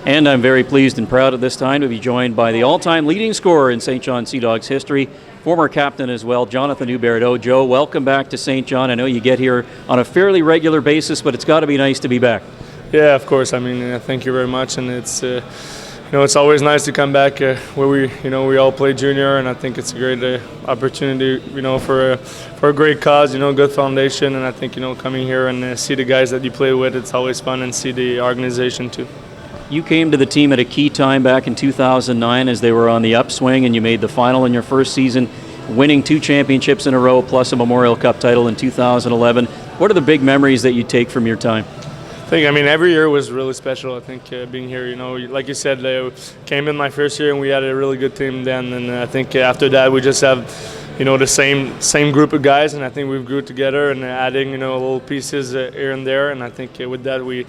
And I'm very pleased and proud at this time to be joined by the all-time leading scorer in St. John Sea Dogs history, former captain as well, JonathanHuberdeau. Joe, welcome back to St. John. I know you get here on a fairly regular basis, but it's got to be nice to be back. Yeah, of course. I mean, thank you very much, and it's it's always nice to come back where we all play junior, and I think it's a great opportunity, for a great cause, good foundation, and I think coming here and see the guys that you play with, it's always fun, and see the organization too. You came to the team at a key time back in 2009 as they were on the upswing, and you made the final in your first season, winning 2 championships in a row plus a Memorial Cup title in 2011. What are the big memories that you take from your time? I mean, every year was really special. I think being here, like you said, came in my first year and we had a really good team then, and I think after that we just have the same group of guys, and I think we've grew together and adding little pieces here and there, and I think with that we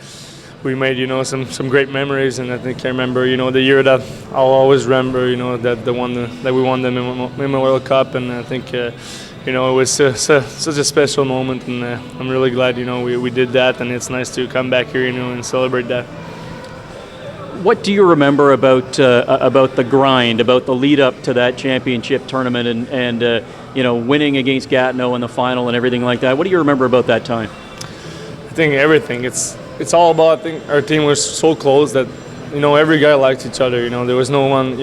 made some great memories, and I think I remember the year that I'll always remember that we won the Memorial Cup, and I think it was such a special moment, and I'm really glad we did that, and it's nice to come back here and celebrate that. What do you remember about the grind, about the lead up to that championship tournament, and winning against Gatineau in the final and everything like that? What do you remember about that time? I think everything. It's all about, I think our team was so close that every guy liked each other. There was no one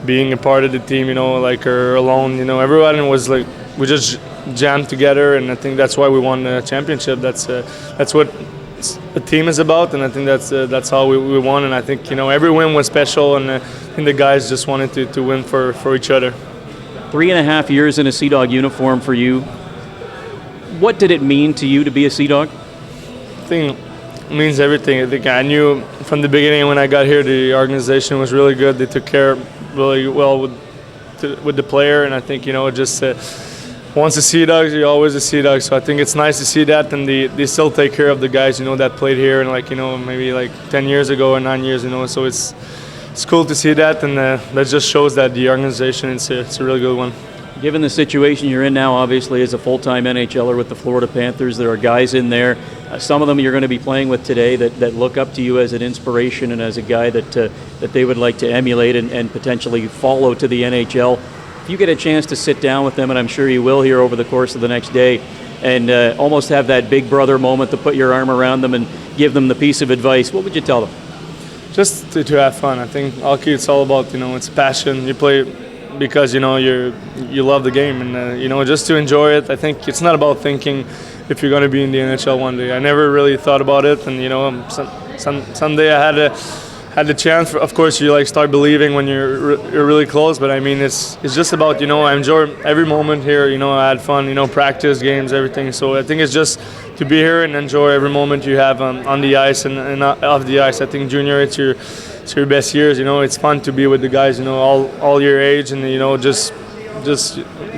being a part of the team or alone. Everyone was like, we just jammed together, and I think that's why we won the championship. That's what a team is about, and I think that's how we won. And I think every win was special, and the guys just wanted to win for each other. 3.5 years in a Sea Dog uniform for you. What did it mean to you to be a Sea Dog? I think it means everything. I think I knew from the beginning when I got here, the organization was really good. They took care really well with the player, and I think just once a Sea Dog, you're always a Sea Dog. So I think it's nice to see that, and they still take care of the guys that played here, and maybe 10 years ago or 9 years, So it's cool to see that, and that just shows that the organization it's a really good one. Given the situation you're in now, obviously as a full-time NHLer with the Florida Panthers, there are guys in there. Some of them you're going to be playing with today that look up to you as an inspiration and as a guy that they would like to emulate and potentially follow to the NHL. If you get a chance to sit down with them, and I'm sure you will here over the course of the next day, and almost have that big brother moment to put your arm around them and give them the piece of advice, what would you tell them? Just to have fun. I think hockey, it's all about it's passion. You play because you love the game, and just to enjoy it. I think it's not about thinking if you're going to be in the NHL one day. I never really thought about it, and someday I had the chance. Of course, you start believing when you're really close, but I mean it's just about I enjoy every moment here. I had fun, practice, games, everything. So I think it's just to be here and enjoy every moment you have on the ice and off the ice. I think junior, it's your best years. It's fun to be with the guys, all your age, and just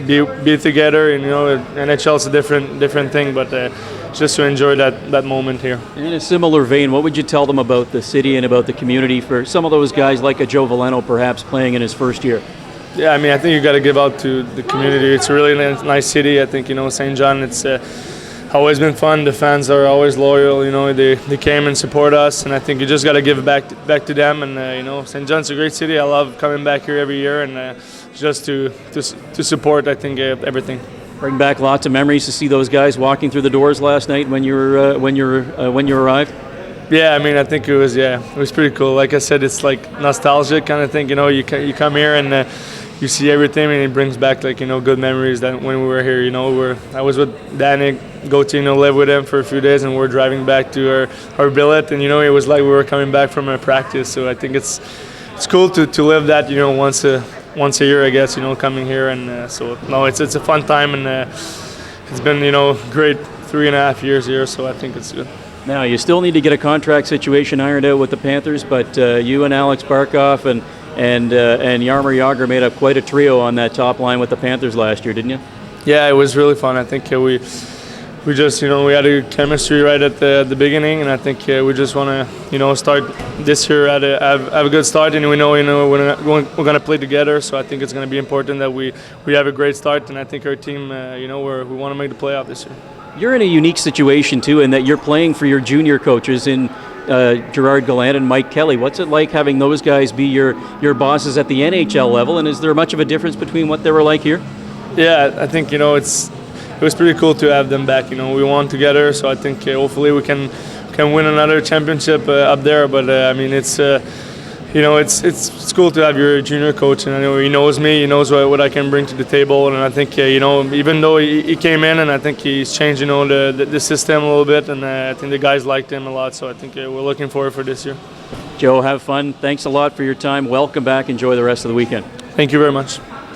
be together. And NHL is a different thing, but just to enjoy that moment here. In a similar vein, what would you tell them about the city and about the community for some of those guys like a Joe Valeno perhaps playing in his first year? Yeah, I mean, I think you got to give out to the community. It's a really nice city. I think St. John. It's always been fun. The fans are always loyal. They came and support us, and I think you just got to give it back to them. And St. John's a great city. I love coming back here every year, and just to support. I think everything. Bring back lots of memories to see those guys walking through the doors last night when you arrived. Yeah, I mean, I think it was pretty cool. Like I said, it's nostalgic kind of thing. You come here and you see everything, and it brings back good memories that when we were here. I was with Danny, live with him for a few days, and we're driving back to our billet, and it was like we were coming back from a practice. So I think it's cool to live that once a year, I guess. Coming here, and so no, it's a fun time, and it's been great 3.5 years here. So I think it's good. Now, you still need to get a contract situation ironed out with the Panthers, but you and Alex Barkov and Jaromir Jagr made up quite a trio on that top line with the Panthers last year, didn't you? Yeah, it was really fun. I think we just we had a chemistry right at the beginning, and I think we just want to start this year have a good start, and we know we're going to play together. So I think it's going to be important that we have a great start, and I think our team we want to make the playoff this year. You're in a unique situation too, in that you're playing for your junior coaches in Gerard Gallant and Mike Kelly. What's it like having those guys be your bosses at the NHL level, and is there much of a difference between what they were like here? Yeah, I think it was pretty cool to have them back. We won together, so I think hopefully we can win another championship up there. But I mean, it's cool to have your junior coach, and I know he knows me, he knows what I can bring to the table, and I think even though he came in, and I think he's changed the system a little bit, and I think the guys liked him a lot. So I think we're looking forward for this year. Joe, have fun. Thanks a lot for your time. Welcome back. Enjoy the rest of the weekend. Thank you very much.